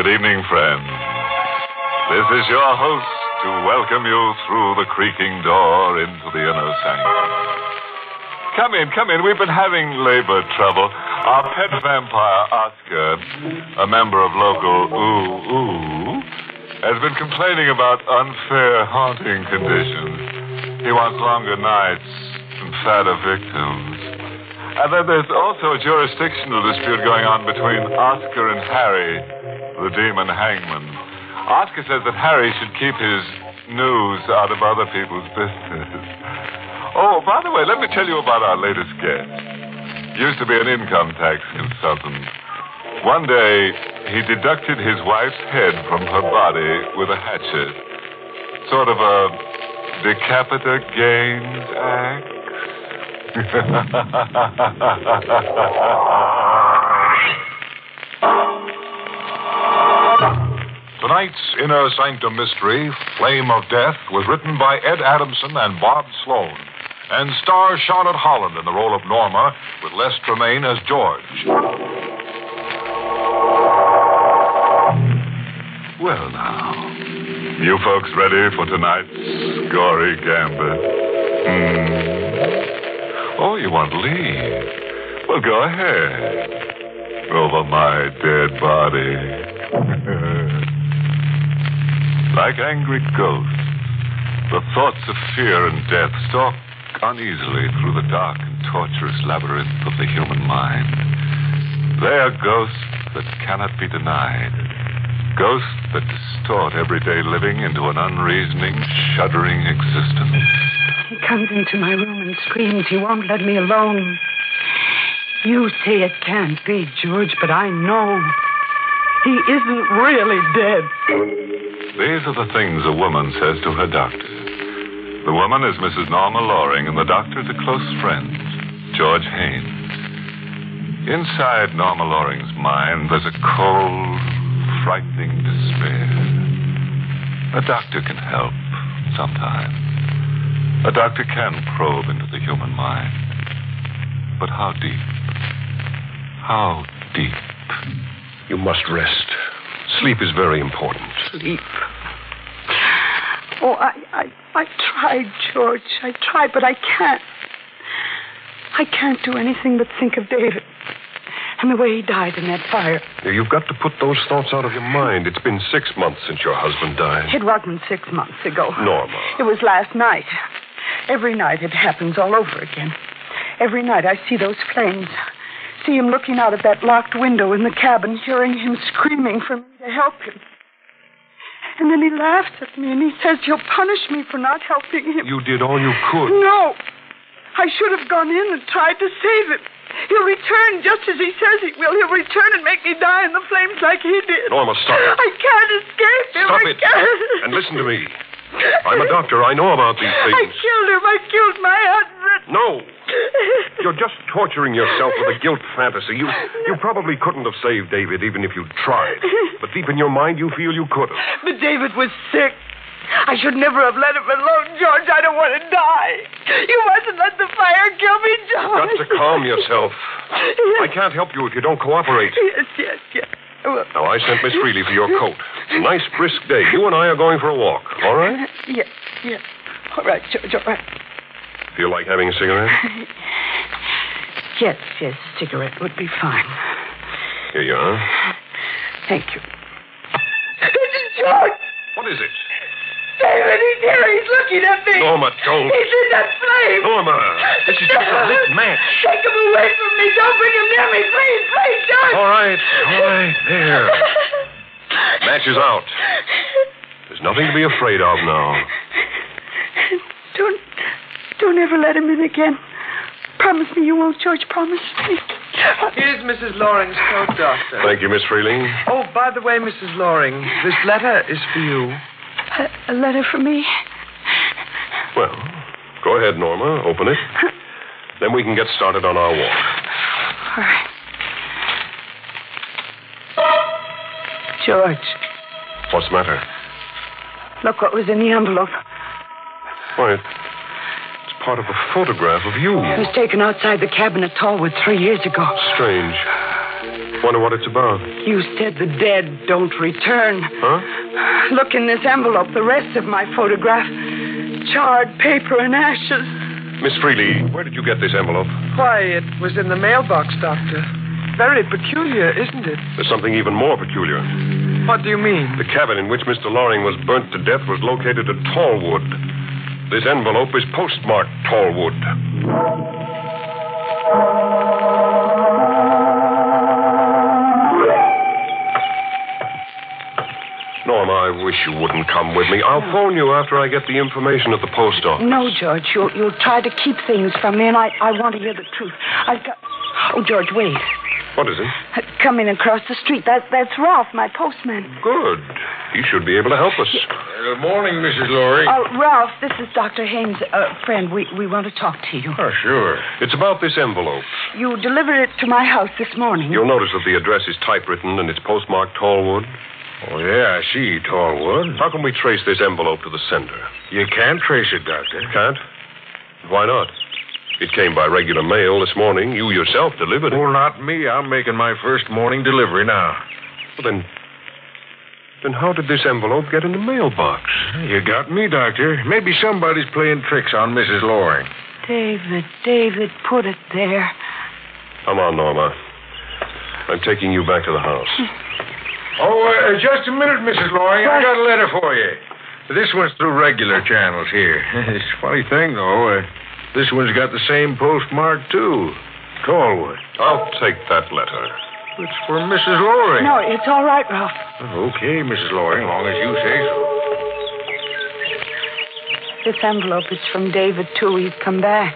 Good evening, friends. This is your host to welcome you through the creaking door into the inner sanctum. Come in. We've been having labor trouble. Our pet vampire, Oscar, a member of local Ooh, has been complaining about unfair haunting conditions. He wants longer nights and fatter victims. And then there's also a jurisdictional dispute going on between Oscar and Harry, the demon hangman. Oscar says that Harry should keep his news out of other people's business. Oh, by the way, let me tell you about our latest guest. Used to be an income tax consultant. One day, he deducted his wife's head from her body with a hatchet. Sort of a decapita gains act. Tonight's Inner Sanctum Mystery, Flame of Death, was written by Ed Adamson and Bob Sloan, and stars Charlotte Holland in the role of Norma, with Les Tremaine as George. Well, now, you folks ready for tonight's gory gambit? Oh, you want to leave? Well, go ahead. Over my dead body. Like angry ghosts, the thoughts of fear and death stalk uneasily through the dark and torturous labyrinth of the human mind. They are ghosts that cannot be denied. Ghosts that distort everyday living into an unreasoning, shuddering existence. He comes into my room and screams he won't let me alone. You say it can't be, George, but I know. He isn't really dead. These are the things a woman says to her doctor. The woman is Mrs. Norma Loring, and the doctor is a close friend, George Haynes. Inside Norma Loring's mind, there's a cold, frightening despair. A doctor can help, sometimes. A doctor can probe into the human mind. But how deep? How deep? You must rest. Sleep is very important. Sleep. Oh, I tried, George. I tried, but I can't. I can't do anything but think of David and the way he died in that fire. You've got to put those thoughts out of your mind. It's been 6 months since your husband died. It wasn't 6 months ago. Norma. It was last night. Every night it happens all over again. Every night I see those flames. See him looking out of that locked window in the cabin, hearing him screaming for me to help him. And then he laughs at me and he says he'll punish me for not helping him. You did all you could. No. I should have gone in and tried to save him. He'll return just as he says he will. He'll return and make me die in the flames like he did. Norma, stop it. I can't escape him. Stop I it. can't. And listen to me. I'm a doctor. I know about these things. I killed him. I killed my husband. No. You're just torturing yourself with a guilt fantasy. You probably couldn't have saved David even if you'd tried. But deep in your mind, you feel you could have. But David was sick. I should never have let him alone, George. I don't want to die. You mustn't let the fire kill me, George. You've got to calm yourself. I can't help you if you don't cooperate. Yes. Well, Now, I sent Miss Freely for your coat. It's a nice, brisk day. You and I are going for a walk, all right? Yes. All right, George, all right. Feel like having a cigarette? Yes, cigarette would be fine. Here you are. Thank you. George! What is it? David, he's here. He's looking at me. Norma, don't. He's in that flame. Norma, this is just a lit match. Take him away from me. Don't bring him near me. Please, George. All right. There. Match is out. There's nothing to be afraid of now. Don't ever let him in again. Promise me you won't, George. Promise me. Here's Mrs. Loring's coat, Doctor. Thank you, Miss Freeling. Oh, by the way, Mrs. Loring, this letter is for you. A letter for me? Well, go ahead, Norma. Open it. Then we can get started on our walk. All right. George. What's the matter? Look what was in the envelope. Why, it's part of a photograph of you. It was taken outside the cabin at Tallwood 3 years ago. Strange. Wonder what it's about. You said the dead don't return. Huh? Look in this envelope, the rest of my photograph. Charred paper and ashes. Miss Freely, where did you get this envelope? Why, it was in the mailbox, Doctor. Very peculiar, isn't it? There's something even more peculiar. What do you mean? The cabin in which Mr. Loring was burnt to death was located at Tallwood. This envelope is postmarked Tallwood. Norma, I wish you wouldn't come with me. I'll phone you after I get the information at the post office. No, George, you'll try to keep things from me, and I want to hear the truth. I've got... Oh, George, wait. What is it? Coming across the street. That's Ralph, my postman. Good. He should be able to help us. Good morning, Mrs. Loring. Ralph, this is Dr. Haynes' friend. We want to talk to you. Oh, sure. It's about this envelope. You delivered it to my house this morning. You'll notice that the address is typewritten and it's postmarked Tallwood. Oh, yeah, I see, Tallwood. How can we trace this envelope to the sender? You can't trace it, Doctor. Can't? Why not? It came by regular mail this morning. You yourself delivered it. Well, not me. I'm making my first morning delivery now. Well, then how did this envelope get in the mailbox? You got me, Doctor. Maybe somebody's playing tricks on Mrs. Loring. David, put it there. Come on, Norma. I'm taking you back to the house. Oh, just a minute, Mrs. Loring. I got a letter for you. This one's through regular channels here. It's a funny thing, though. This one's got the same postmark, too. Tallwood. I'll take that letter. It's for Mrs. Loring. No, it's all right, Ralph. Okay, Mrs. Loring, as long as you say so. This envelope is from David, too. He's come back.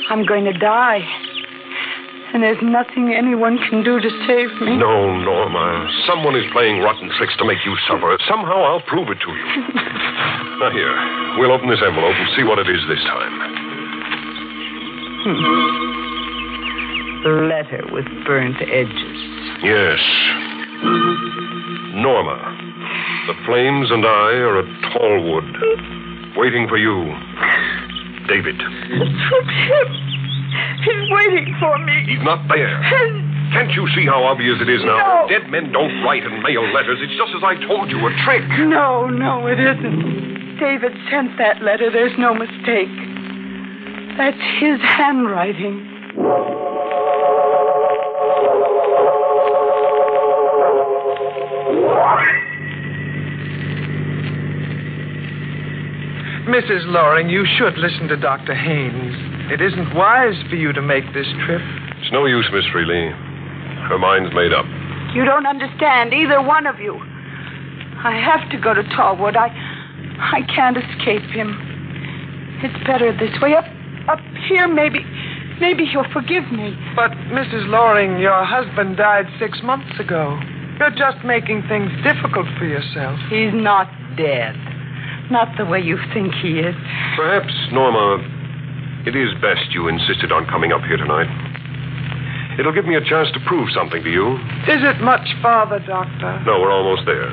I'm going to die. And there's nothing anyone can do to save me. No, Norma. Someone is playing rotten tricks to make you suffer. Somehow I'll prove it to you. Now, here. We'll open this envelope and see what it is this time. The letter with burnt edges. Yes. Norma, the flames and I are at Tallwood, waiting for you. David. It's from him. He's waiting for me. He's not there. Can't you see how obvious it is now? No. Dead men don't write and mail letters. It's just as I told you, a trick. No, it isn't. David sent that letter. There's no mistake. That's his handwriting. Mrs. Loring, you should listen to Dr. Haynes. It isn't wise for you to make this trip. It's no use, Miss Freely. Her mind's made up. You don't understand, either one of you. I have to go to Tallwood. I can't escape him. It's better this way. Up here, maybe he'll forgive me. But, Mrs. Loring, your husband died 6 months ago. You're just making things difficult for yourself. He's not dead. Not the way you think he is. Perhaps, Norma, it is best you insisted on coming up here tonight. It'll give me a chance to prove something to you. Is it much farther, Doctor? No, we're almost there.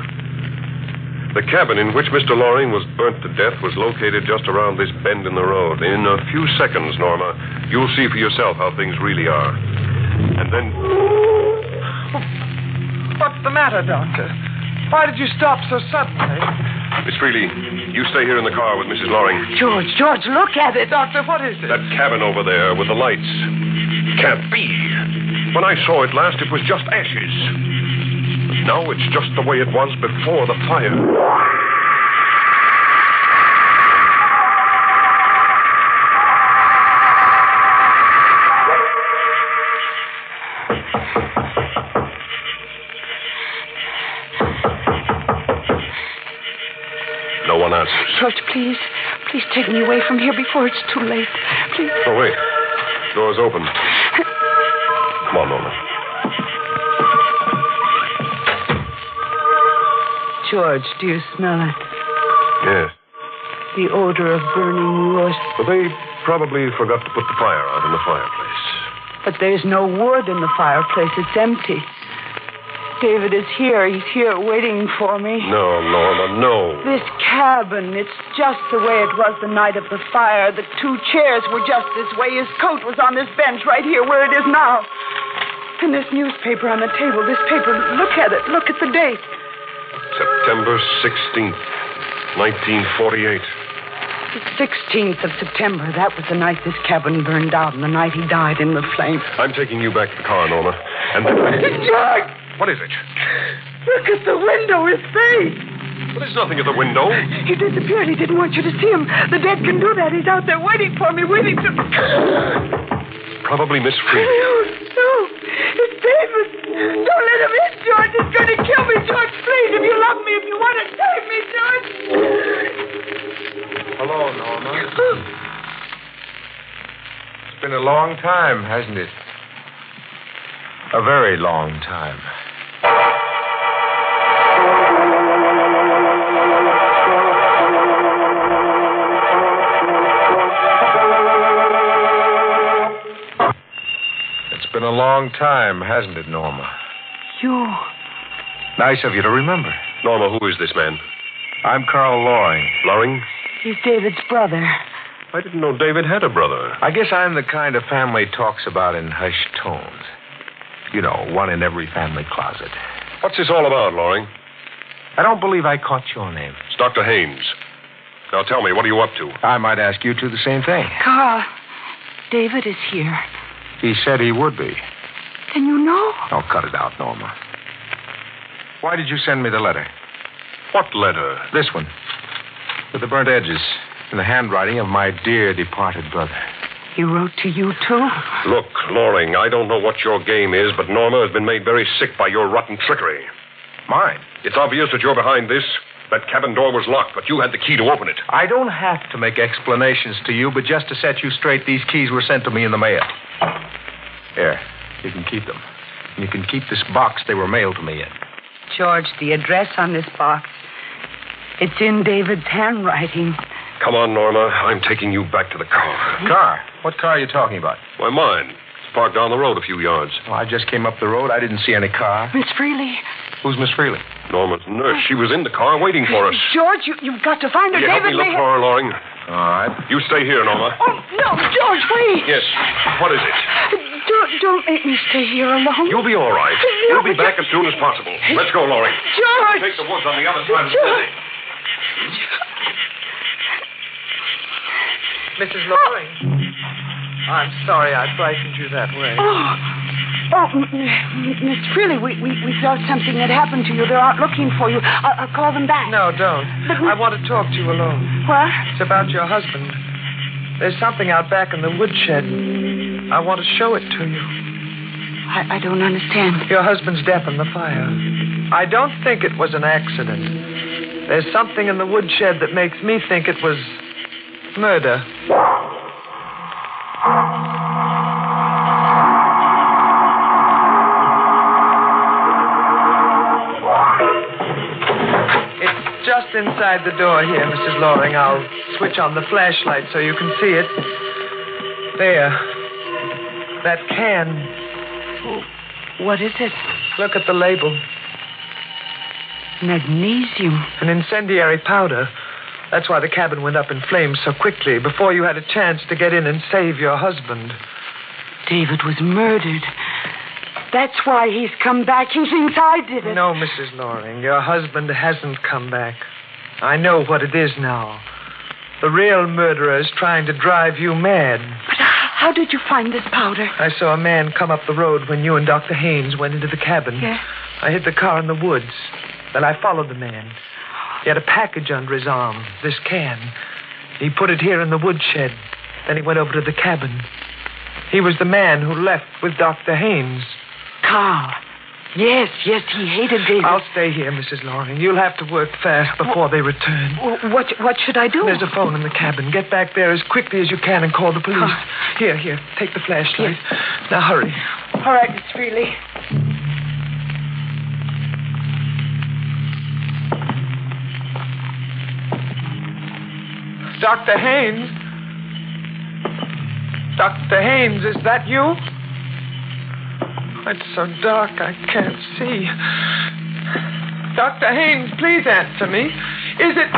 The cabin in which Mr. Loring was burnt to death was located just around this bend in the road. In a few seconds, Norma, you'll see for yourself how things really are. And then... What's the matter, Doctor? Why did you stop so suddenly? Miss Freely, you stay here in the car with Mrs. Loring. George, look at it. Doctor, what is it? That cabin over there with the lights. Can't be. When I saw it last, it was just ashes. But now it's just the way it was before the fire. No one answers. George, please take me away from here before it's too late. Please. Oh, wait. Door's open. Come on, Norma. George, do you smell it? Yes. The odor of burning wood. Well, they probably forgot to put the fire out in the fireplace. But there's no wood in the fireplace. It's empty. David is here. He's here waiting for me. No, Norma, no. This cabin, it's just the way it was the night of the fire. The 2 chairs were just this way. His coat was on this bench right here where it is now. And this newspaper on the table, this paper, look at it. Look at the date. September 16th, 1948. The 16th of September. That was the night this cabin burned out and the night he died in the flames. I'm taking you back to the car, Norma. And then... George! What is it? Look at the window, his face. Well, there's nothing at the window. He disappeared. He didn't want you to see him. The dead can do that. He's out there waiting for me, waiting to... Probably Miss Freely. No. It's David. Don't let him in, George. He's going to kill me, George. Please, if you love me, if you want to save me, George. Hello, Norma. It's been a long time, hasn't it? A very long time. It's been a long time, hasn't it, Norma? You. Nice of you to remember. Norma, who is this man? I'm Carl Loring. Loring? He's David's brother. I didn't know David had a brother. I guess I'm the kind of family talks about in hushed tones. You know, one in every family closet. What's this all about, Loring? I don't believe I caught your name. It's Dr. Haynes. Now tell me, what are you up to? I might ask you two the same thing. Carl, David is here. He said he would be. Then you know? Oh, cut it out, Norma. Why did you send me the letter? What letter? This one. With the burnt edges and the handwriting of my dear departed brother. He wrote to you, too? Look, Loring, I don't know what your game is, but Norma has been made very sick by your rotten trickery. Mine? It's obvious that you're behind this. That cabin door was locked, but you had the key to open it. I don't have to make explanations to you, but just to set you straight, these keys were sent to me in the mail. Here, you can keep them. And you can keep this box they were mailed to me in. George, the address on this box, it's in David's handwriting. Come on, Norma. I'm taking you back to the car. Car? What car are you talking about? Why, mine. It's parked down the road a few yards. Well, I just came up the road. I didn't see any car. Miss Freely. Who's Miss Freely? Norma's nurse. She was in the car waiting for us. George, you've got to find her. Will you help David me look may for her, Loring? All right. You stay here, Norma. Oh, no, George, wait. Yes. What is it? Don't make me stay here alone. You'll be all right. No, We'll be back as soon as possible. Let's go, Loring. George! Take the woods on the other side of the George! city. Mrs. Loring. I'm sorry I frightened you that way. Miss Freely, we thought something had happened to you. They're out looking for you. I'll call them back. No, don't. But I want to talk to you alone. What? It's about your husband. There's something out back in the woodshed. I want to show it to you. I don't understand. Your husband's death in the fire. I don't think it was an accident. There's something in the woodshed that makes me think it was murder. It's just inside the door here, Mrs. Loring. I'll switch on the flashlight so you can see it. There. That can. What is it? Look at the label. Magnesium. An incendiary powder. That's why the cabin went up in flames so quickly, before you had a chance to get in and save your husband. David was murdered. That's why he's come back. He thinks I did it. No, Mrs. Loring, your husband hasn't come back. I know what it is now. The real murderer is trying to drive you mad. But how did you find this powder? I saw a man come up the road when you and Dr. Haynes went into the cabin. Yes. I hid the car in the woods. Then I followed the man. He had a package under his arm, this can. He put it here in the woodshed. Then he went over to the cabin. He was the man who left with Dr. Haynes. Carl. Yes, he hated David. I'll stay here, Mrs. Loring. You'll have to work fast before they return. What should I do? There's a phone in the cabin. Get back there as quickly as you can and call the police. Here, take the flashlight. Yes. Now hurry. All right, Miss Freely. Dr. Haynes? Dr. Haynes, is that you? It's so dark I can't see. Dr. Haynes, please answer me. Is it...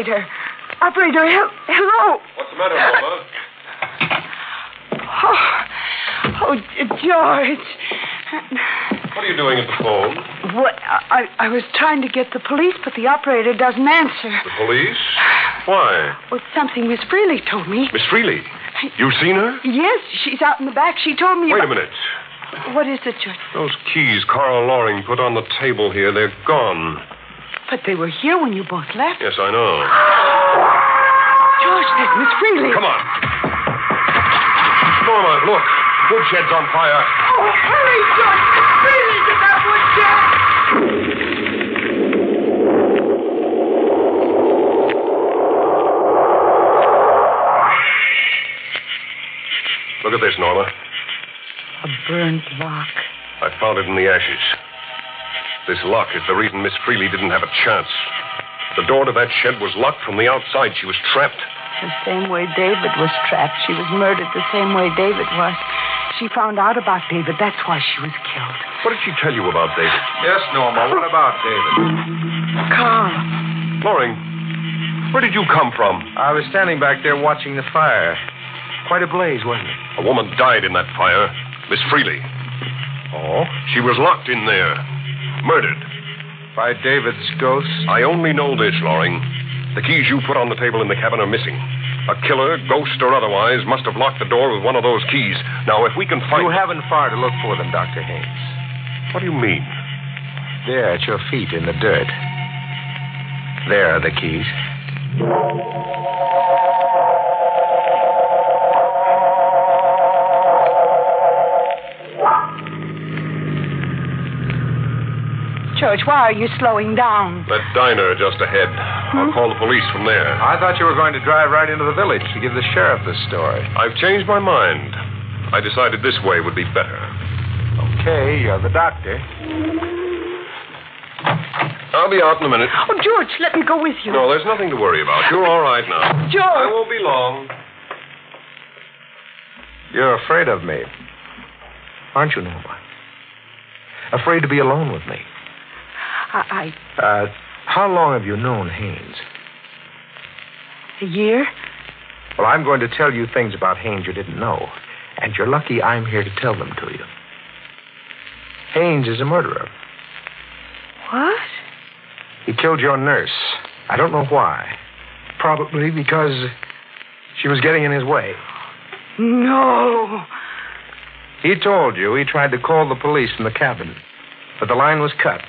Operator. Operator, hello. What's the matter, Norma? Oh, George. What are you doing at the phone? What? I was trying to get the police, but the operator doesn't answer. The police? Why? Well, it's something Miss Freely told me. Miss Freely? You've seen her? Yes, she's out in the back. She told me Wait a about... minute. What is it, George? Those keys Carl Loring put on the table here, they're gone. But they were here when you both left. Yes, I know. George, there's Miss Freely. Come on. Norma, look. Woodshed's on fire. Oh, hurry, George. Miss Freely's in that woodshed. Look at this, Norma. A burned lock. I found it in the ashes. This lock is the reason Miss Freely didn't have a chance. The door to that shed was locked from the outside. She was trapped. The same way David was trapped. She was murdered the same way David was. She found out about David. That's why she was killed. What did she tell you about David? Yes, Norma. What about David? Carl. Loring, where did you come from? I was standing back there watching the fire. Quite a blaze, wasn't it? A woman died in that fire. Miss Freely. Oh? She was locked in there. Murdered. By David's ghost? I only know this, Loring. The keys you put on the table in the cabin are missing. A killer, ghost or otherwise, must have locked the door with one of those keys. Now, if we can find... You haven't far to look for them, Dr. Haynes. What do you mean? There, at your feet in the dirt. There are the keys. George, why are you slowing down? That diner just ahead. I'll call the police from there. I thought you were going to drive right into the village to give the sheriff the story. I've changed my mind. I decided this way would be better. Okay, you're the doctor. I'll be out in a minute. Oh, George, let me go with you. No, there's nothing to worry about. You're all right now. George! I won't be long. You're afraid of me, aren't you, Norma? Afraid to be alone with me. How long have you known Haynes? A year? Well, I'm going to tell you things about Haynes you didn't know. And you're lucky I'm here to tell them to you. Haynes is a murderer. What? He killed your nurse. I don't know why. Probably because she was getting in his way. No. He told you he tried to call the police from the cabin, but the line was cut.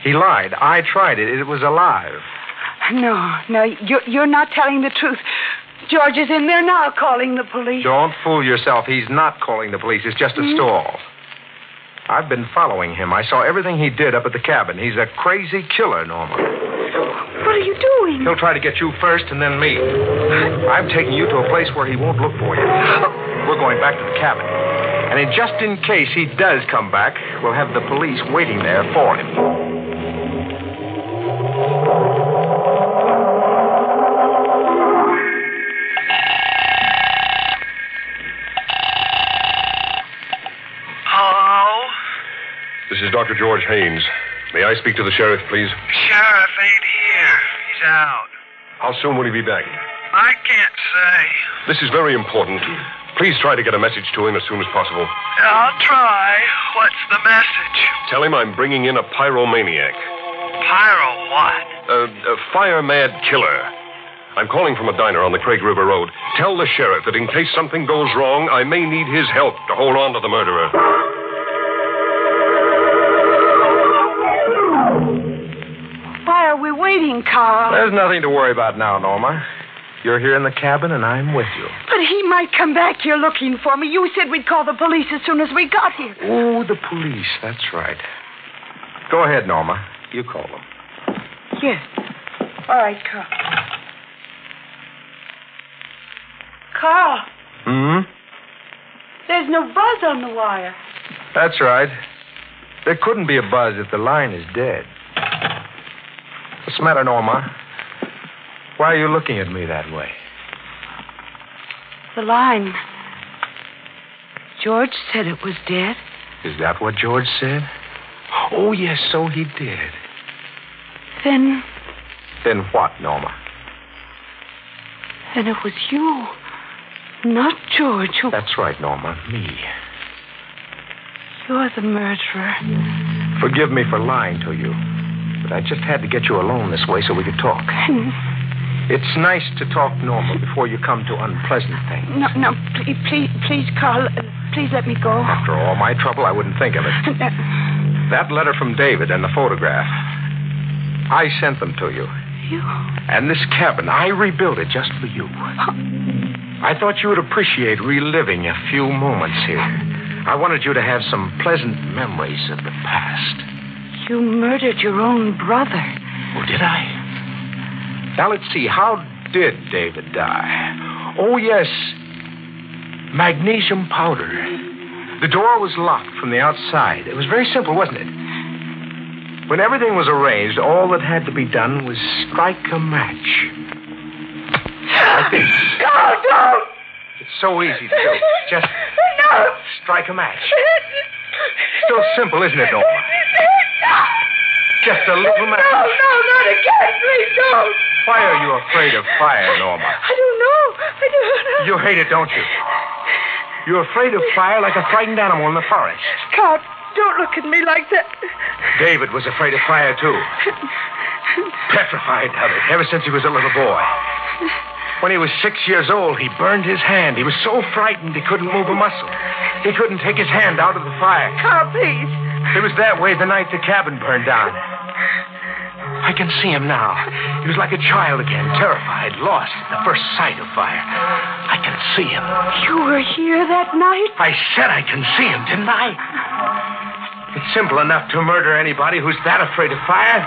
He lied. I tried it. It was alive. No, you're not telling the truth. George is in there now calling the police. Don't fool yourself. He's not calling the police. It's just a stall. I've been following him. I saw everything he did up at the cabin. He's a crazy killer, Norma. What are you doing? He'll try to get you first and then me. I'm taking you to a place where he won't look for you. We're going back to the cabin. And just in case he does come back, we'll have the police waiting there for him. Hello? This is Dr. George Haynes. May I speak to the sheriff, please? Sheriff ain't here. He's out. How soon will he be back? I can't say. This is very important. Please try to get a message to him as soon as possible. I'll try. What's the message? Tell him I'm bringing in a pyromaniac. Pyro what? A fire-mad killer. I'm calling from a diner on the Craig River Road. Tell the sheriff that in case something goes wrong, I may need his help to hold on to the murderer. Why are we waiting, Carl? There's nothing to worry about now, Norma. You're here in the cabin, and I'm with you. But he might come back here looking for me. You said we'd call the police as soon as we got here. Oh, the police. That's right. Go ahead, Norma. You call them. Yes. All right, Carl. Carl, Hmm? there's no buzz on the wire. That's right. There couldn't be a buzz if the line is dead. What's the matter, Norma? Why are you looking at me that way? The line. George said it was dead. Is that what George said? Oh, yes, so he did. Then Then what, Norma? Then it was you, not George, who... That's right, Norma. Me. You're the murderer. Forgive me for lying to you, but I just had to get you alone this way so we could talk. It's nice to talk, Norma, before you come to unpleasant things. No, please, Carl, please let me go. After all my trouble, I wouldn't think of it. That letter from David and the photograph, I sent them to you. You? And this cabin, I rebuilt it just for you. I thought you would appreciate reliving a few moments here. I wanted you to have some pleasant memories of the past. You murdered your own brother. Oh, did I? Now, let's see. How did David die? Oh, yes. Magnesium powder. The door was locked from the outside. It was very simple, wasn't it? When everything was arranged, all that had to be done was strike a match. Like this. No! It's so easy to do. Just strike a match. Still simple, isn't it, Norma? Just a little match. No, not again. Please don't. Why are you afraid of fire, Norma? I don't know. You hate it, don't you? You're afraid of fire like a frightened animal in the forest. Carl, don't look at me like that. David was afraid of fire, too. Petrified of it ever since he was a little boy. When he was 6 years old, he burned his hand. He was so frightened he couldn't move a muscle. He couldn't take his hand out of the fire. Carl, please. It was that way the night the cabin burned down. I can see him now. He was like a child again, terrified, lost at the first sight of fire. I can see him. You were here that night? I said I can see him, didn't I? It's simple enough to murder anybody who's that afraid of fire.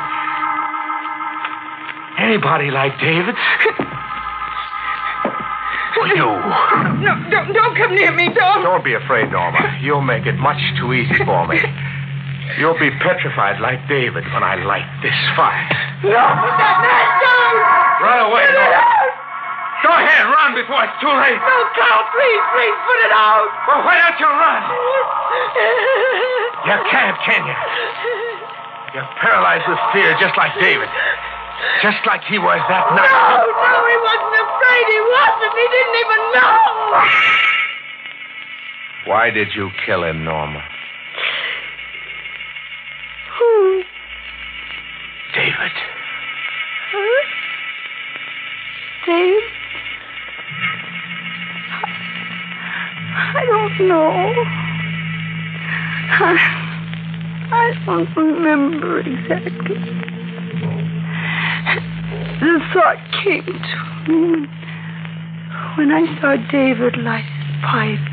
Anybody like David. You. No, don't come near me, don't. Don't be afraid, Norma. You'll make it much too easy for me. You'll be petrified like David when I light this fire. No, put that match down. Run away, Norma. Go ahead, run before it's too late. No, Carl, please, put it out. Well, why don't you run? You can't, can you? You're paralyzed with fear just like David. Just like he was that night. No, he wasn't afraid. He wasn't. He didn't even know. Why did you kill him, Norma? Who? David. Huh? Dave? I don't know. I don't remember exactly. The thought came to me when I saw David light his pipe.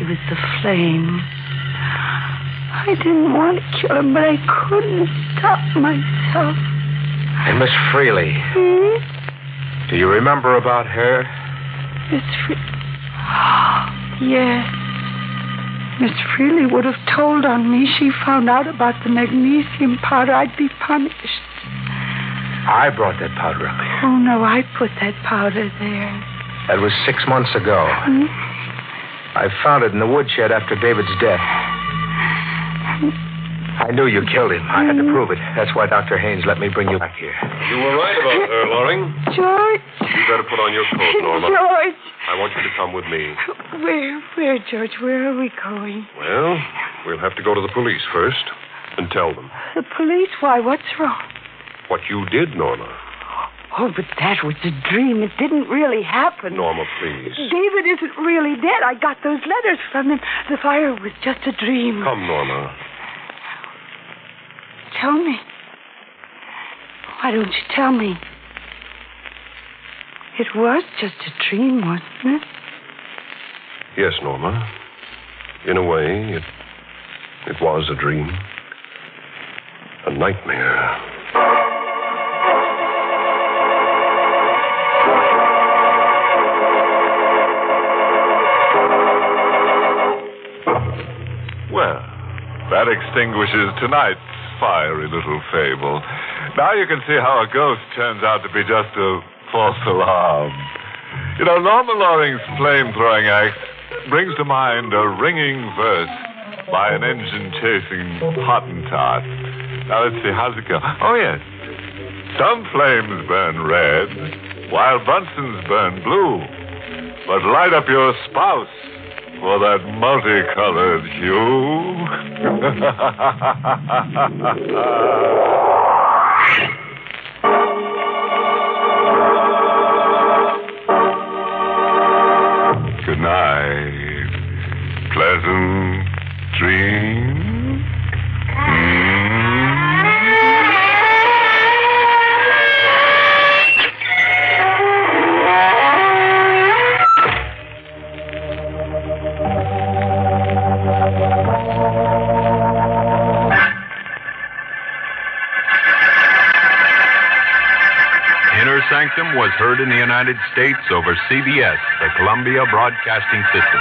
It was the flame. I didn't want to kill him, but I couldn't stop myself. And Miss Freely. Do you remember about her? Miss Freely? Yes. Miss Freely would have told on me. She found out about the magnesium powder. I'd be punished. I brought that powder up here. Oh, no, I put that powder there. That was 6 months ago. I found it in the woodshed after David's death. I knew you killed him. I had to prove it. That's why Dr. Haynes let me bring you back here. You were right about her, Loring. George. You better put on your coat, Norma. George. I want you to come with me. Where, George? Where are we going? Well, we'll have to go to the police first and tell them. The police? Why, what's wrong? What you did, Norma. Oh, but that was a dream. It didn't really happen. Norma, please. David isn't really dead. I got those letters from him. The fire was just a dream. Come, Norma. Tell me. Why don't you tell me? It was just a dream, wasn't it? Yes, Norma. In a way, it was a dream. A nightmare. Well, that extinguishes tonight's fiery little fable. Now you can see how a ghost turns out to be just a false alarm. You know, Norma Loring's flame-throwing act brings to mind a ringing verse by an engine-chasing Hottentot. Now let's see, how's it go? Oh, yes. Some flames burn red, while Bunsen's burn blue. But light up your spouse for that multicolored hue. Good night. Pleasant dreams. Inner Sanctum was heard in the United States over CBS, the Columbia Broadcasting System,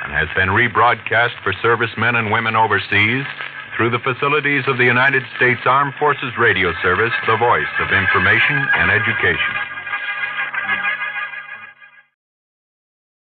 and has been rebroadcast for servicemen and women overseas through the facilities of the United States Armed Forces Radio Service, the voice of information and education.